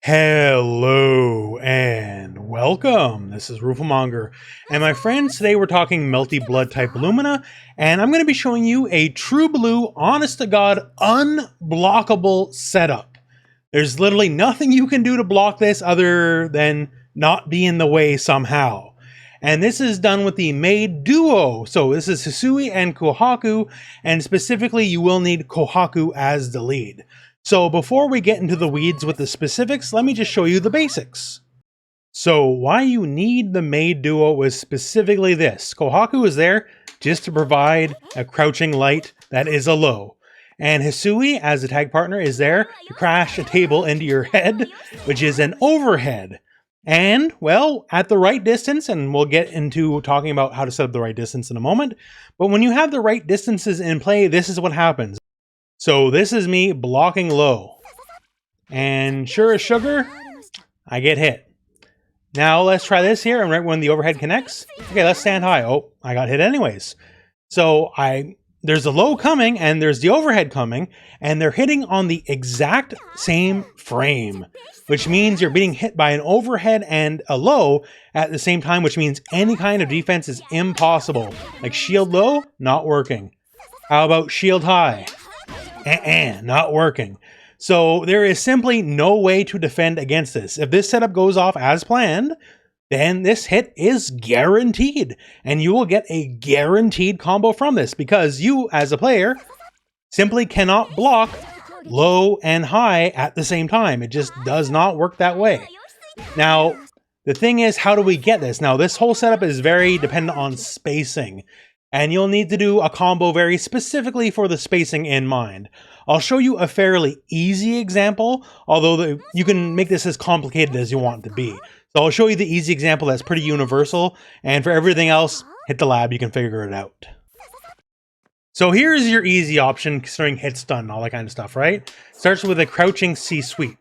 Hello and welcome. This is rooflemonger, and my friends, today we're talking Melty Blood Type Lumina, and I'm going to be showing you a true blue, honest to God, unblockable setup. There's literally nothing you can do to block this other than not be in the way somehow. And this is done with the Maid duo. So this is Hisui and Kohaku, and specifically you will need Kohaku as the lead. So before we get into the weeds with the specifics, let me just show you the basics. So why you need the Maid duo is specifically this. Kohaku is there just to provide a crouching light that is a low. And Hisui, as a tag partner, is there to crash a table into your head, which is an overhead. And, well, at the right distance, and we'll get into talking about how to set up the right distance in a moment, but when you have the right distances in play, this is what happens. So this is me blocking low. And sure as sugar, I get hit. Now let's try this here, and right when the overhead connects, okay, let's stand high. Oh, I got hit anyways. So there's a low coming, and there's the overhead coming, and they're hitting on the exact same frame, which means you're being hit by an overhead and a low at the same time, which means any kind of defense is impossible. Like shield low, not working. How about shield high? Not working. So there is simply no way to defend against this. If this setup goes off as planned, then this hit is guaranteed, and you will get a guaranteed combo from this because you, as a player, simply cannot block low and high at the same time. It just does not work that way. Now, the thing is, how do we get this? Now, this whole setup is very dependent on spacing, and you'll need to do a combo very specifically for the spacing in mind. I'll show you a fairly easy example, although you can make this as complicated as you want it to be. So I'll show you the easy example that's pretty universal, and for everything else, hit the lab, you can figure it out. So here's your easy option, considering hit stun and all that kind of stuff, right? Starts with a crouching C sweep.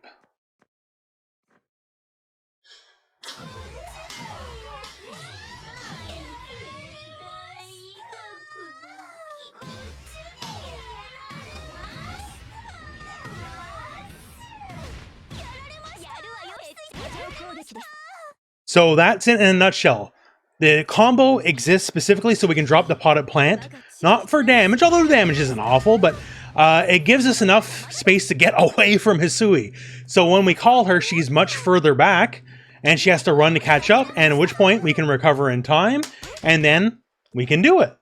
So that's it in a nutshell. The combo exists specifically so we can drop the potted plant, not for damage, although the damage isn't awful, but it gives us enough space to get away from Hisui. So when we call her, she's much further back, and she has to run to catch up, and at which point we can recover in time, and then we can do it.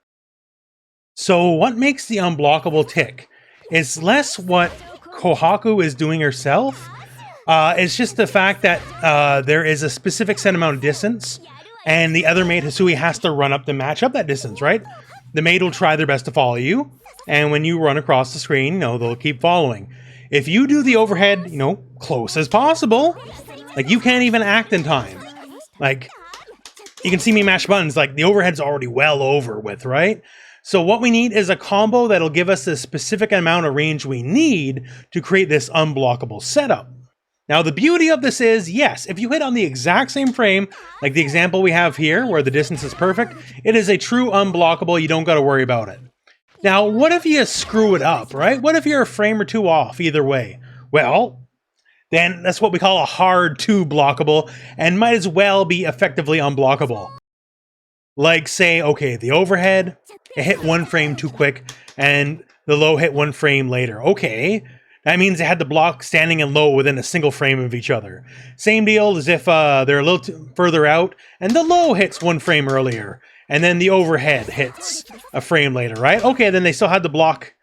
So what makes the unblockable tick? It's less what Kohaku is doing herself. It's just the fact that there is a specific set amount of distance, and the other maid, Hisui, has to run up to match up that distance, right? The maid will try their best to follow you, and when you run across the screen, they'll keep following. If you do the overhead, close as possible, like you can't even act in time. Like, you can see me mash buttons, like the overhead's already well over with, right? So what we need is a combo that'll give us the specific amount of range we need to create this unblockable setup. Now, the beauty of this is, yes, if you hit on the exact same frame, like the example we have here, where the distance is perfect, it is a true unblockable, you don't got to worry about it. Now, what if you screw it up, right? What if you're a frame or two off either way? Well, then that's what we call a hard 2 blockable, and might as well be effectively unblockable. Like, say, okay, the overhead, it hit 1 frame too quick, and the low hit 1 frame later. Okay. That means they had to block standing and low within a single frame of each other. Same deal as if they're a little further out, and the low hits 1 frame earlier, and then the overhead hits a frame later, right? Okay, then they still had to block,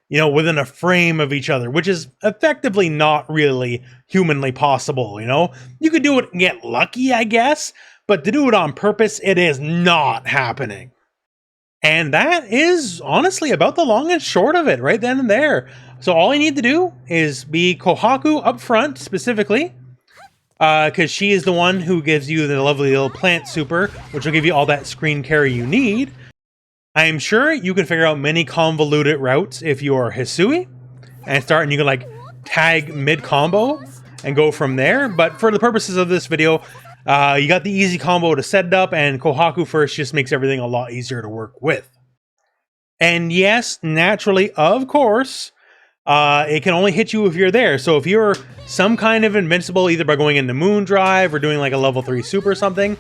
within a frame of each other, which is effectively not really humanly possible, You could do it and get lucky, I guess, but to do it on purpose, it is not happening. And that is honestly about the long and short of it right then and there. So all you need to do is be Kohaku up front specifically, because she is the one who gives you the lovely little plant super, which will give you all that screen carry you need. I'm sure you can figure out many convoluted routes if you are Hisui, and you can tag mid combo and go from there. But for the purposes of this video, you got the easy combo to set it up, and Kohaku first just makes everything a lot easier to work with. And yes, naturally, of course, it can only hit you if you're there. So if you're some kind of invincible, either by going into Moon Drive or doing like a level 3 super or something,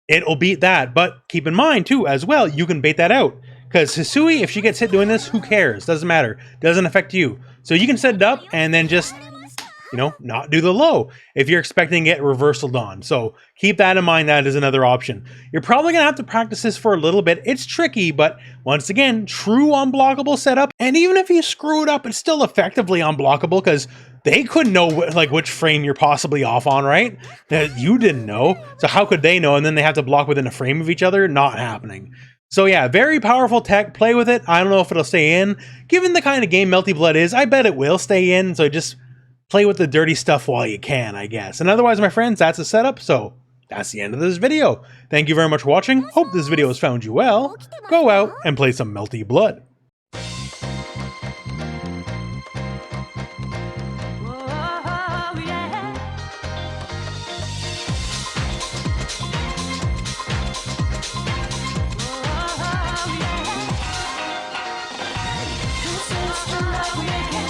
it'll beat that. But keep in mind too, as well, you can bait that out. Because Hisui, if she gets hit doing this, who cares? Doesn't matter. Doesn't affect you. So you can set it up and then just, you know, not do the low if you're expecting to get reversaled on. So keep that in mind. That is another option. You're probably going to have to practice this for a little bit. It's tricky, but once again, true unblockable setup. And even if you screw it up, it's still effectively unblockable because they couldn't know like which frame you're possibly off on, right? That you didn't know. So how could they know? And then they have to block within a frame of each other? Not happening. So yeah, very powerful tech. Play with it. I don't know if it'll stay in. Given the kind of game Melty Blood is, I bet it will stay in. So just play with the dirty stuff while you can, I guess. And otherwise, my friends, that's a setup. So that's the end of this video. Thank you very much for watching. Hope this video has found you well. Go out and play some Melty Blood. Like